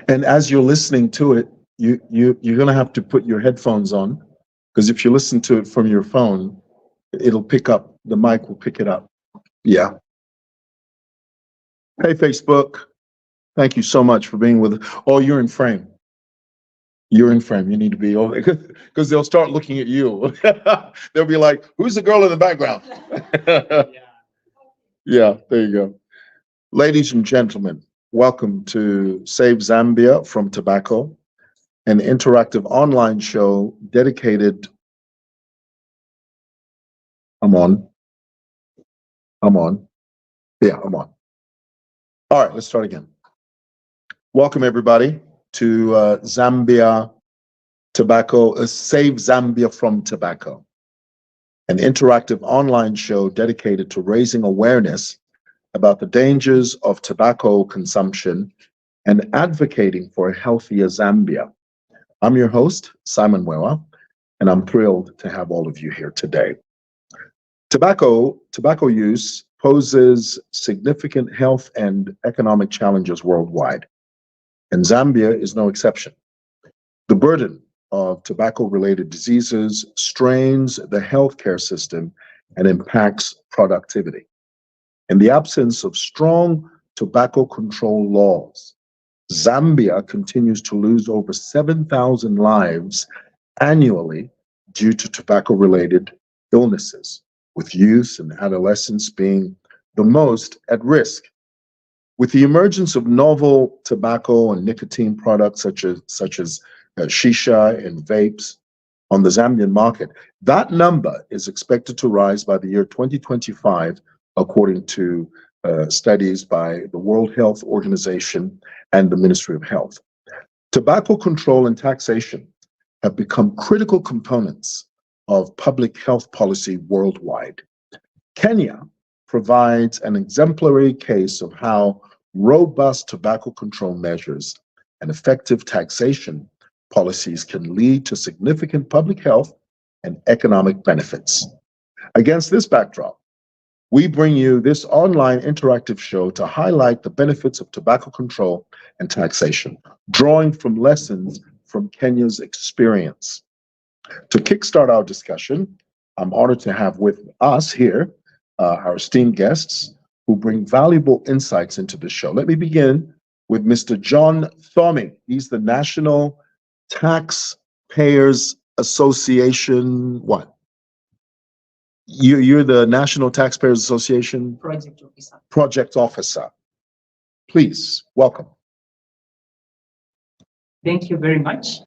And as you're listening to it, you're gonna have to put your headphones on, because if you listen to it from your phone, it'll pick up, the mic will pick it up. Yeah. Hey, Facebook. Thank you so much for being with us. Oh, you're in frame. You're in frame. You need to be over, because they'll start looking at you. They'll be like, who's the girl in the background? Yeah, there you go. Ladies and gentlemen, welcome to Save Zambia from Tobacco, an interactive online show dedicated. I'm on. Yeah, I'm on. All right, let's start again. Welcome, everybody, to Zambia Tobacco, Save Zambia from Tobacco, an interactive online show dedicated to raising awareness about the dangers of tobacco consumption and advocating for a healthier Zambia. I'm your host, Simon Wewa, and I'm thrilled to have all of you here today. Tobacco use poses significant health and economic challenges worldwide, and Zambia is no exception. The burden of tobacco-related diseases strains the healthcare system and impacts productivity. In the absence of strong tobacco control laws, Zambia continues to lose over 7,000 lives annually due to tobacco-related illnesses, with youth and adolescents being the most at risk. With the emergence of novel tobacco and nicotine products such as shisha and vapes on the Zambian market, that number is expected to rise by the year 2025, according to studies by the World Health Organization and the Ministry of Health. Tobacco control and taxation have become critical components of public health policy worldwide. Kenya provides an exemplary case of how robust tobacco control measures and effective taxation policies can lead to significant public health and economic benefits. Against this backdrop, we bring you this online interactive show to highlight the benefits of tobacco control and taxation, drawing from lessons from Kenya's experience. To kickstart our discussion, I'm honored to have with us here our esteemed guests who bring valuable insights into the show. Let me begin with Mr. John Thoming. He's the National Taxpayers Association, what? You're the National Taxpayers Association Project Officer. Please, welcome. Thank you very much.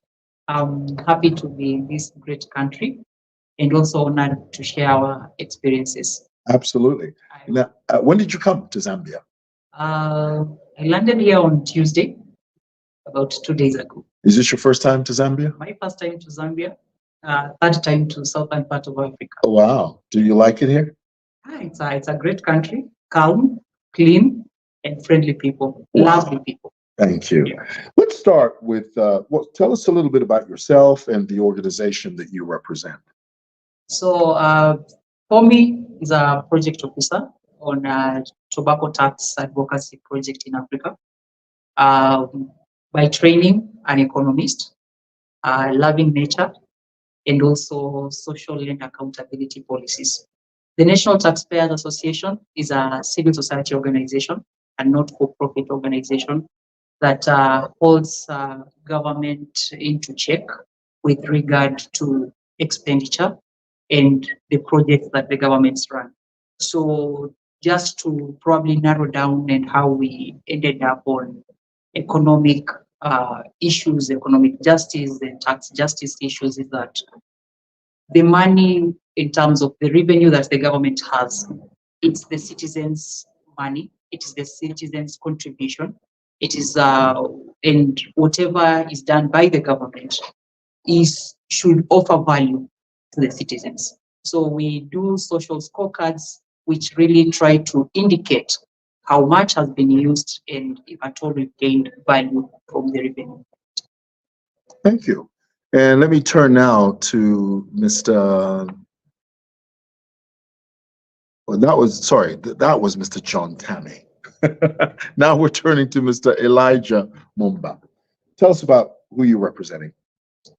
I'm happy to be in this great country and also honored to share our experiences. Absolutely. Now, when did you come to Zambia? I landed here on Tuesday, about 2 days ago. Is this your first time to Zambia? My first time to Zambia, third time to southern part of Africa. Oh, wow. Do you like it here? It's a great country, calm, clean, and friendly people, lovely people. Thank you. Yeah. Let's start with, tell us a little bit about yourself and the organization that you represent. So, Tommy is a project officer on a tobacco tax advocacy project in Africa. By training, an economist, loving nature, and also social and accountability policies. The National Taxpayers Association is a civil society organization, a not-for-profit organization that holds government into check with regard to expenditure and the projects that the governments run. So just to probably narrow down and how we ended up on economic issues, economic justice and tax justice issues, is that the money in terms of the revenue that the government has, it's the citizens' money, it is the citizens' contribution, it is and whatever is done by the government should offer value to the citizens. So we do social scorecards which really try to indicate how much has been used and if at all we've gained value from the revenue. Thank you. And let me turn now to Mr. Well, that was Mr. John Tammy. Now we're turning to Mr. Elijah Mumba. Tell us about who you're representing.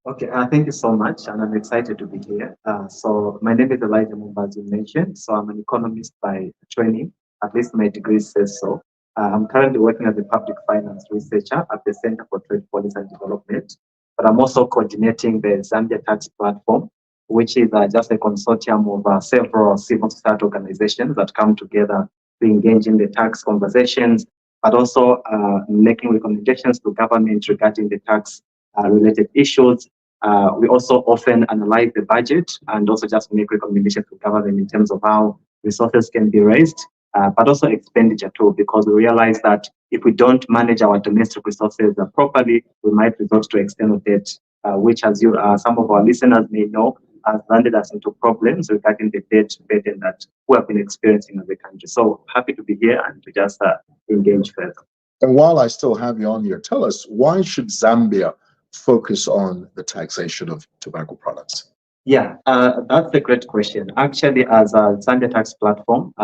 Okay, thank you so much, and I'm excited to be here. So my name is Elijah Mumba, as you mentioned. So I'm an economist by training, at least my degree says so. I'm currently working as a public finance researcher at the Center for Trade Policy and Development, but I'm also coordinating the Zambia Tax Platform, which is just a consortium of several civil society organizations that come together to engage in the tax conversations, but also making recommendations to government regarding the tax related issues. We also often analyze the budget and also just make recommendations to government in terms of how resources can be raised, but also expenditure too, because we realize that if we don't manage our domestic resources properly, we might resort to external debt, which, as you, some of our listeners may know, has landed us into problems regarding the debt burden that we have been experiencing as a country. So happy to be here and to just engage further. And while I still have you on here, tell us, why should Zambia focus on the taxation of tobacco products? Yeah, that's a great question. Actually, as a Zambia Tax Platform,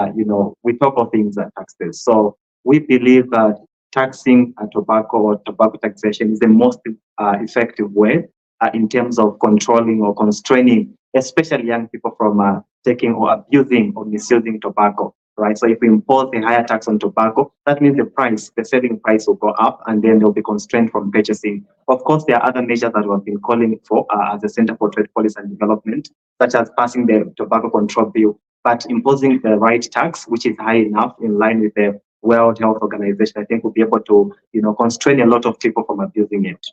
we talk of things like taxes. So we believe that taxing tobacco or tobacco taxation is the most effective way in terms of controlling or constraining, especially young people from taking or abusing or misusing tobacco, right? So if we impose a higher tax on tobacco, that means the selling price will go up, and then they'll be constrained from purchasing. Of course, there are other measures that we've been calling for as the Center for Trade Policy and Development, such as passing the tobacco control bill, but imposing the right tax, which is high enough in line with the World Health Organization, I think will be able to, constrain a lot of people from abusing it.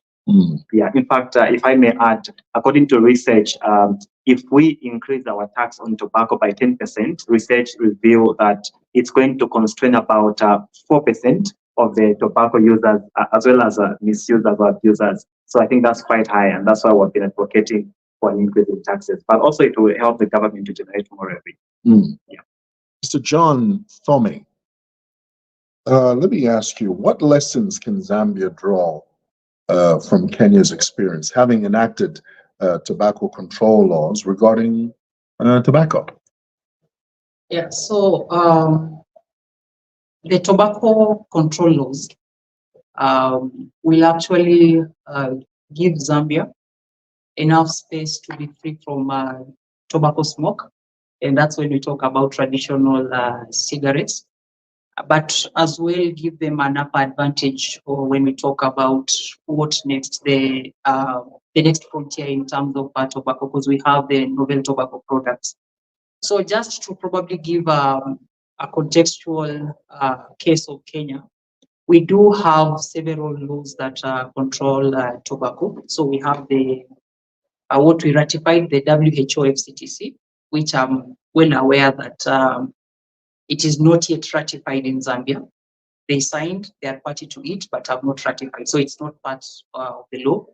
Yeah, in fact, if I may add, according to research, if we increase our tax on tobacco by 10%, research reveal that it's going to constrain about 4% of the tobacco users, as well as misusers or abusers. So I think that's quite high, and that's why we've been advocating for an increase in taxes. But also it will help the government to generate more revenue. Yeah. Mr. John Thome, let me ask you, what lessons can Zambia draw from Kenya's experience, having enacted tobacco control laws regarding tobacco? Yeah, so the tobacco control laws will actually give Zambia enough space to be free from tobacco smoke. And that's when we talk about traditional cigarettes, but as well give them an upper advantage or when we talk about what next, the next frontier in terms of tobacco, because we have the novel tobacco products. So just to probably give a contextual case of Kenya, we do have several laws that control tobacco. So we have the what we ratified, the WHO FCTC, which I'm well aware that it is not yet ratified in Zambia. They signed, they are party to it, but have not ratified. So it's not part of the law.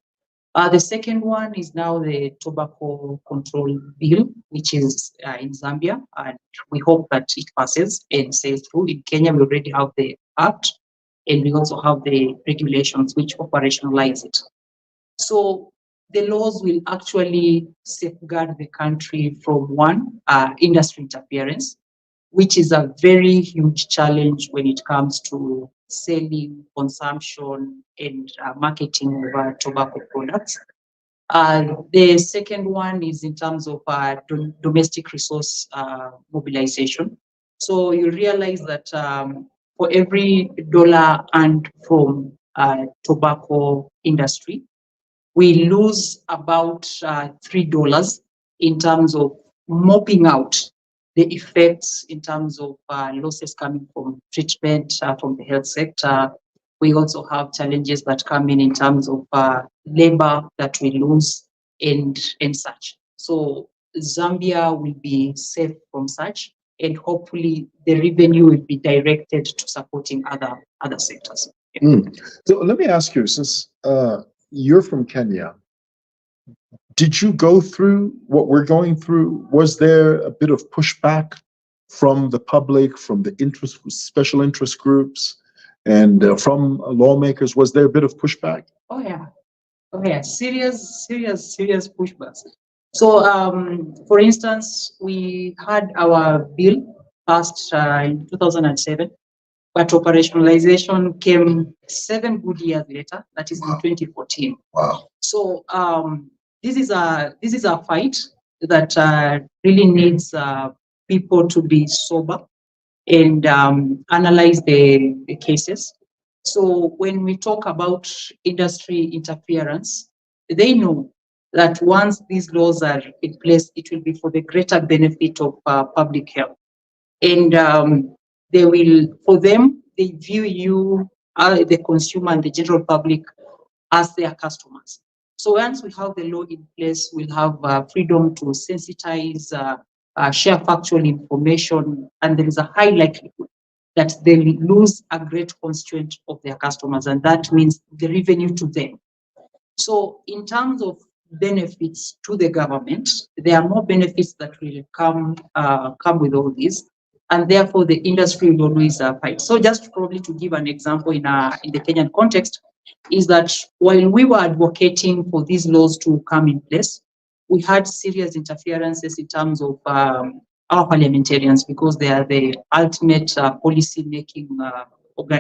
The second one is now the tobacco control bill, which is in Zambia, and we hope that it passes and sails through. In Kenya, we already have the act, and we also have the regulations which operationalize it. So the laws will actually safeguard the country from one, industry interference, which is a very huge challenge when it comes to selling, consumption, and marketing of tobacco products. The second one is in terms of domestic resource mobilization. So you realize that for every dollar earned from tobacco industry, we lose about $3 in terms of mopping out the effects in terms of losses coming from treatment from the health sector. We also have challenges that come in terms of labor that we lose and such. So Zambia will be safe from such, and hopefully the revenue will be directed to supporting other sectors. Yeah. So let me ask you, since you're from Kenya, did you go through what we're going through? Was there a bit of pushback from the public, from the special interest groups, and from lawmakers? Was there a bit of pushback? Oh yeah, serious pushbacks. So, for instance, we had our bill passed in 2007, but operationalization came 7 good years later, that is in 2014. Wow. So this is a fight that really needs people to be sober and analyze the cases. So when we talk about industry interference, they know that once these laws are in place, it will be for the greater benefit of public health. And they will, for them, they view you, the consumer and the general public, as their customers. So once we have the law in place, we'll have freedom to sensitize, share factual information, and there is a high likelihood that they'll lose a great constituent of their customers, and that means the revenue to them. So in terms of benefits to the government, there are more benefits that will come with all this, and therefore the industry will always fight. So just probably to give an example in the Kenyan context, is that while we were advocating for these laws to come in place, we had serious interferences in terms of our parliamentarians, because they are the ultimate policy-making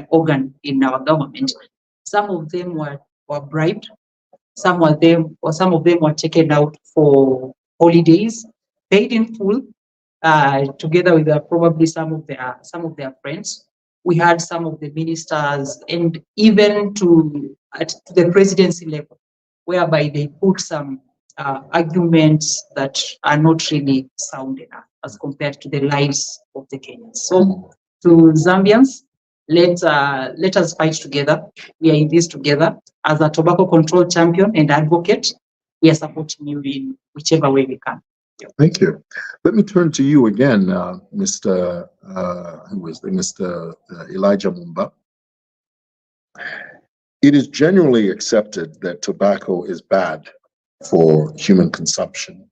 organ in our government. Some of them were bribed. Some of them were taken out for holidays, paid in full, together with probably some of their friends. We had some of the ministers, and even to the presidency level, whereby they put some arguments that are not really sound enough as compared to the lives of the Kenyans. So to Zambians, let us fight together. We are in this together. As a tobacco control champion and advocate, we are supporting you in whichever way we can. Thank you. Let me turn to you again, Mr. Elijah Mumba. It is generally accepted that tobacco is bad for human consumption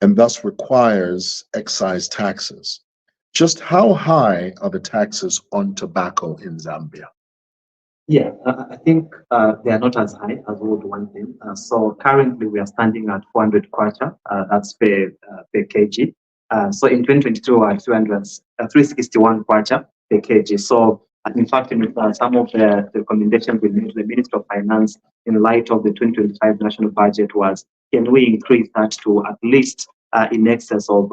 and thus requires excise taxes. Just how high are the taxes on tobacco in Zambia? Yeah, I think they are not as high as we would want them. So currently we are standing at 400 kwacha, that's per kg. So in 2022, we are 361 kwacha per kg. So in fact, in some of the recommendations we made to the Minister of Finance in light of the 2025 national budget was, can we increase that to at least in excess of,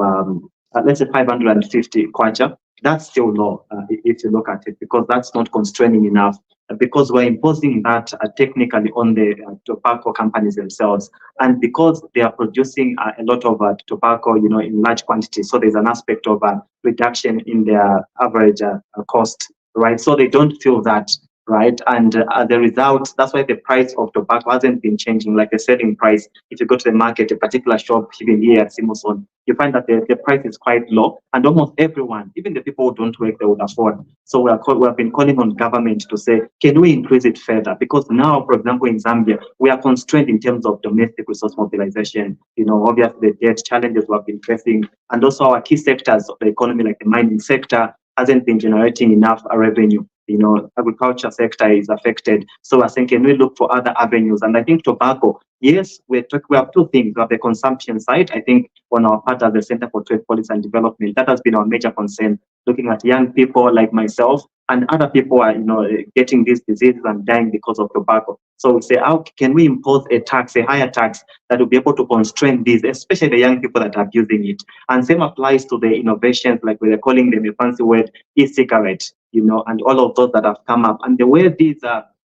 let's say 550 kwacha? That's still low if you look at it, because that's not constraining enough, because we're imposing that technically on the tobacco companies themselves, and because they are producing a lot of tobacco, in large quantities. So there's an aspect of reduction in their average cost, right? So they don't feel that, right? And the result, that's why the price of tobacco hasn't been changing. Like the selling price, if you go to the market, a particular shop, even here at Simoson, you find that the price is quite low, and almost everyone, even the people who don't work, they would afford. So we have been calling on government to say, can we increase it further? Because now, for example, in Zambia, we are constrained in terms of domestic resource mobilization. Obviously the debt challenges we have been facing, and also our key sectors of the economy, like the mining sector, hasn't been generating enough revenue. Agriculture sector is affected. So we're saying, can we look for other avenues? And I think tobacco, yes, we have two things. We have the consumption side. I think on our part as the Center for Trade Policy and Development, that has been our major concern, looking at young people like myself, and other people are, getting these diseases and dying because of tobacco. So we say, how can we impose a tax, a higher tax that will be able to constrain these, especially the young people that are using it? And same applies to the innovations, like we're calling them a fancy word, e-cigarette, and all of those that have come up. And the way these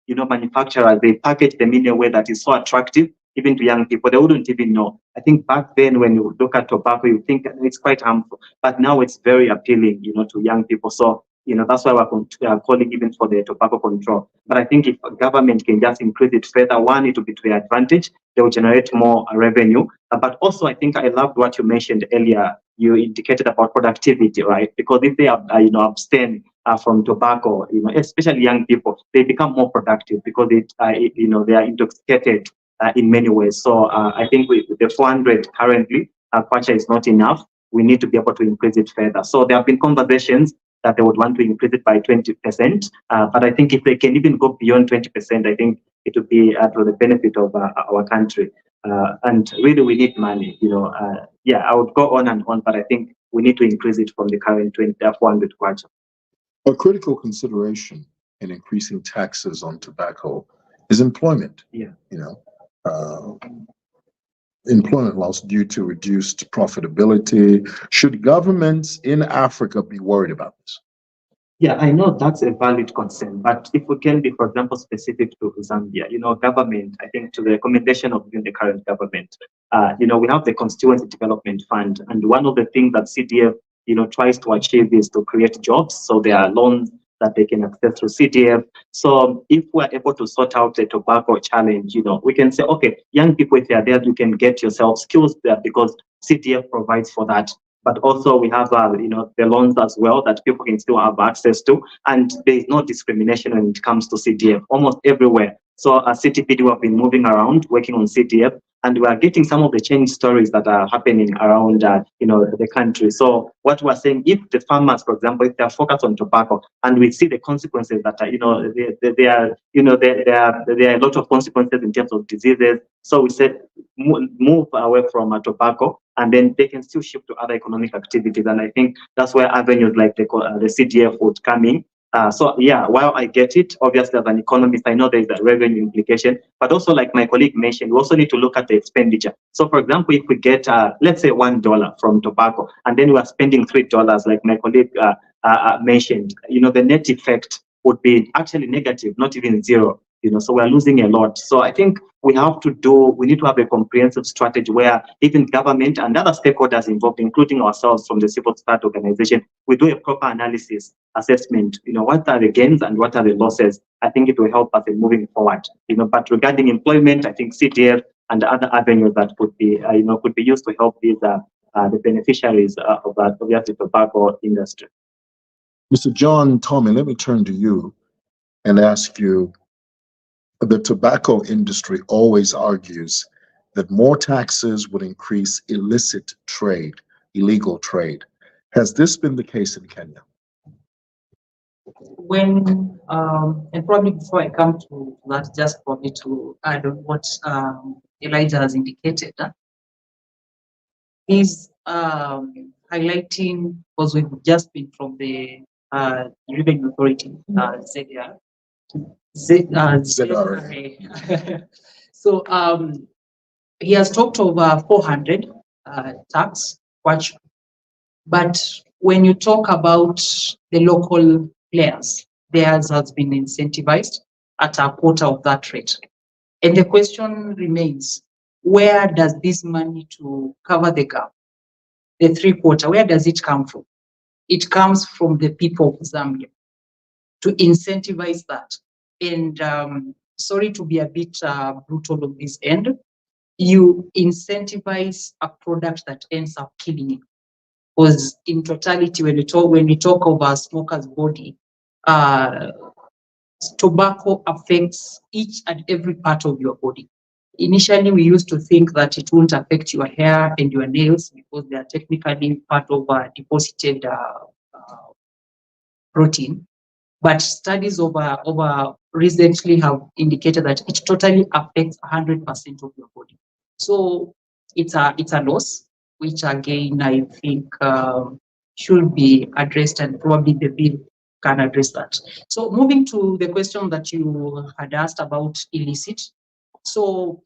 manufacturers, they package them in a way that is so attractive, even to young people, they wouldn't even know. I think back then, when you look at tobacco, you think it's quite harmful, but now it's very appealing, to young people. So, that's why we're calling even for the tobacco control. But I think if government can just increase it further, one, it will be to their advantage. They will generate more revenue. But also, I think I loved what you mentioned earlier. You indicated about productivity, right? Because if they abstain from tobacco, especially young people, they become more productive because they are intoxicated in many ways. So I think the 400 currently, kwacha is not enough. We need to be able to increase it further. So there have been conversations that they would want to increase it by 20%. But I think if they can even go beyond 20%, I think it would be to the benefit of our country. And really, we need money. I would go on and on, but I think we need to increase it from the current 400 kwacha. A critical consideration in increasing taxes on tobacco is employment. Yeah. Employment loss due to reduced profitability. Should governments in Africa be worried about this? Yeah, I know that's a valid concern, but if we can be, for example, specific to Zambia, government, I think to the recommendation of even the current government, we have the Constituency Development Fund, and one of the things that CDF, tries to achieve is to create jobs. So there are loans that they can access through CDF. So if we're able to sort out the tobacco challenge, we can say, okay, young people, if they are there, you can get yourself skills there because CDF provides for that. But also we have, the loans as well that people can still have access to. And there is no discrimination when it comes to CDF, almost everywhere. So as CTPD, we have been moving around, working on CDF, and we are getting some of the change stories that are happening around, the country. So what we're saying, if the farmers, for example, if they're focused on tobacco, and we see the consequences that are, there are a lot of consequences in terms of diseases. So we said move away from tobacco, and then they can still shift to other economic activities. And I think that's where avenues like the CDF would come in. So yeah, while I get it, obviously as an economist, I know there's a revenue implication, but also like my colleague mentioned, we also need to look at the expenditure. So for example, if we get, let's say $1 from tobacco, and then we are spending $3, like my colleague mentioned, the net effect would be actually negative, not even zero. So we're losing a lot. So I think we need to have a comprehensive strategy where even government and other stakeholders involved, including ourselves from the civil society organization, we do a proper analysis, assessment, what are the gains and what are the losses. I think it will help us in moving forward. But regarding employment, I think CDF and other avenues that could be used to help these the beneficiaries of that, obviously, tobacco industry. Mr. John Tommy, let me turn to you and ask you, the tobacco industry always argues that more taxes would increase illicit trade, illegal trade. Has this been the case in Kenya? And probably before I come to that, just probably to add on what Elijah has indicated, he's highlighting, because we've just been from the Revenue Authority, ZRA. So he has talked over 400 tax, but when you talk about the local players, theirs has been incentivized at a quarter of that rate. And the question remains, where does this money to cover the gap, the 3/4, where does it come from? It comes from the people of Zambia to incentivize that. And sorry to be a bit brutal on this end, you incentivize a product that ends up killing you. Because in totality, when we talk of a smoker's body, tobacco affects each and every part of your body. Initially, we used to think that it won't affect your hair and your nails because they are technically part of a deposited protein. But studies over recently have indicated that it totally affects 100% of your body. So it's a loss, which again I think should be addressed, and probably the bill can address that. So moving to the question that you had asked about illicit. So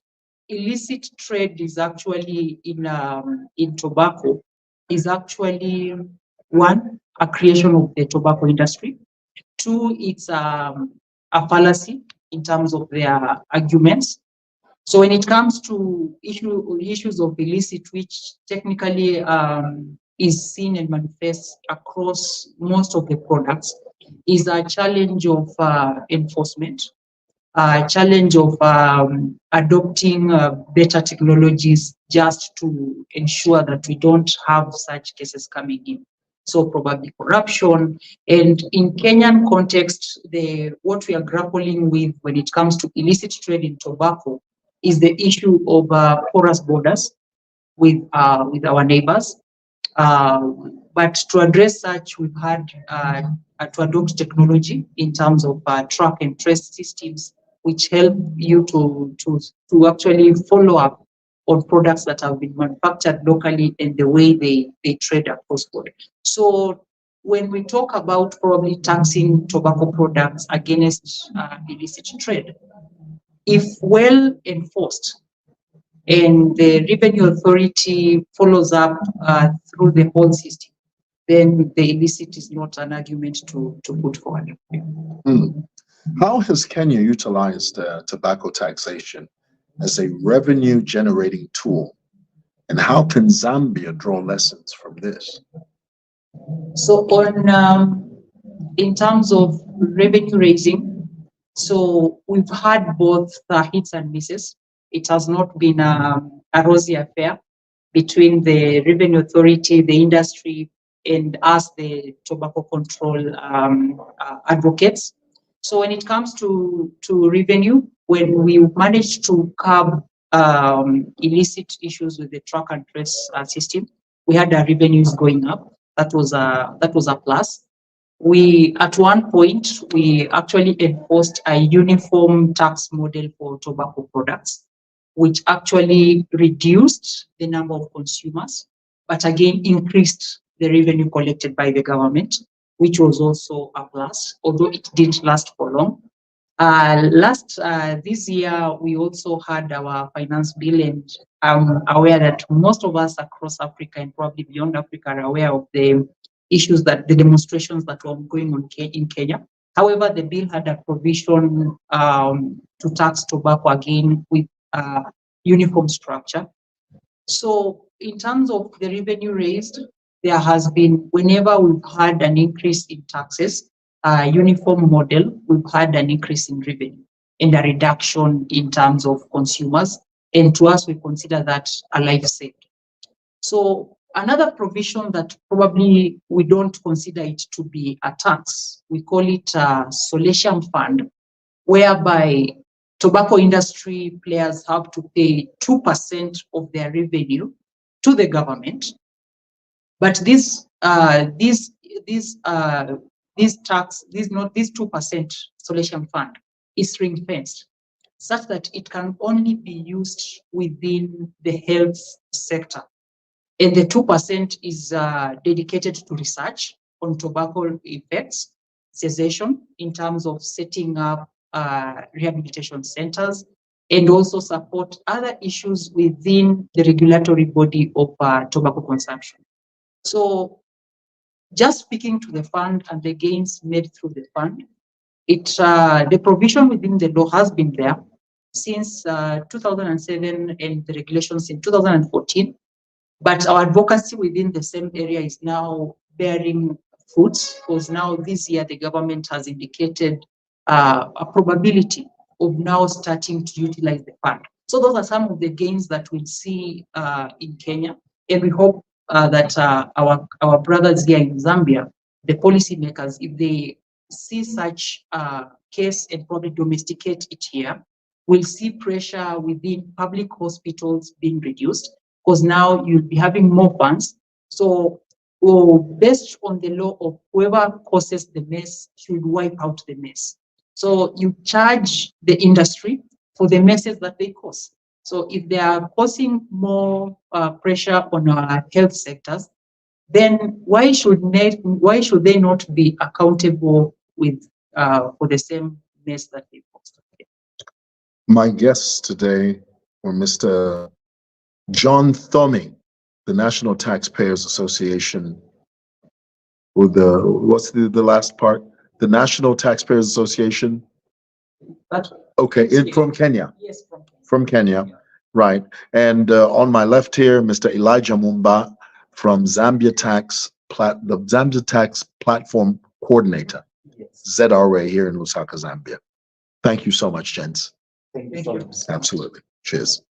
illicit trade is actually in tobacco is actually, one, a creation of the tobacco industry. Two, it's a fallacy in terms of their arguments. So when it comes to issues of illicit, which technically is seen and manifests across most of the products, is a challenge of enforcement, a challenge of adopting better technologies just to ensure that we don't have such cases coming in. So probably corruption. And in Kenyan context, what we are grappling with when it comes to illicit trade in tobacco is the issue of porous borders with our neighbors. But to address such, we've had to adopt technology in terms of track and trace systems, which help you to actually follow up on products that have been manufactured locally and the way they trade across border. So when we talk about probably taxing tobacco products against illicit trade, if well enforced and the revenue authority follows up through the whole system, then the illicit is not an argument to put forward. How has Kenya utilized tobacco taxation as a revenue generating tool? And how can Zambia draw lessons from this? So in terms of revenue raising, so we've had both hits and misses. It has not been a rosy affair between the revenue authority, the industry, and us, the tobacco control advocates. So when it comes to revenue, when we managed to curb illicit issues with the track and trace system, we had our revenues going up. That was a plus. We, at one point, we actually enforced a uniform tax model for tobacco products, which actually reduced the number of consumers, but again increased the revenue collected by the government, which was also a plus, although it didn't last for long. This year, we also had our finance bill, and I'm aware that most of us across Africa and probably beyond Africa are aware of the issues that the demonstrations that were going on in Kenya. However, the bill had a provision to tax tobacco again with uniform structure. So in terms of the revenue raised, there has been, whenever we've had an increase in taxes, uniform model, we've had an increase in revenue and a reduction in terms of consumers. And to us, we consider that a life saved. So another provision that probably we don't consider it to be a tax, we call it a solation fund, whereby tobacco industry players have to pay 2% of their revenue to the government. But this 2% solation fund is ring-fenced, such that it can only be used within the health sector. And the 2% is dedicated to research on tobacco effects, cessation in terms of setting up rehabilitation centers, and also support other issues within the regulatory body of tobacco consumption. So just speaking to the fund and the gains made through the fund, the provision within the law has been there since 2007 and the regulations in 2014. But our advocacy within the same area is now bearing fruits, because now this year the government has indicated a probability of now starting to utilize the fund. So those are some of the gains that we'll see in Kenya, and we hope that our brothers here in Zambia, the policymakers, if they see such case and probably domesticate it here, we'll see pressure within public hospitals being reduced, because now you'll be having more funds. So based on the law of whoever causes the mess should wipe out the mess. So you charge the industry for the messes that they cause. So if they are causing more pressure on our health sectors, then why should they not be accountable with for the same mess that they caused? My guests today were Mr. John Thoming, the National Taxpayers Association, with what's the last part? The National Taxpayers Association? Okay, from Kenya. Yes, from Kenya, right. And on my left here, Mr. Elijah Mumba from Zambia the Zambia Tax Platform Coordinator, ZRA here in Lusaka, Zambia. Thank you so much, gents. Thank you so much. Absolutely. Cheers.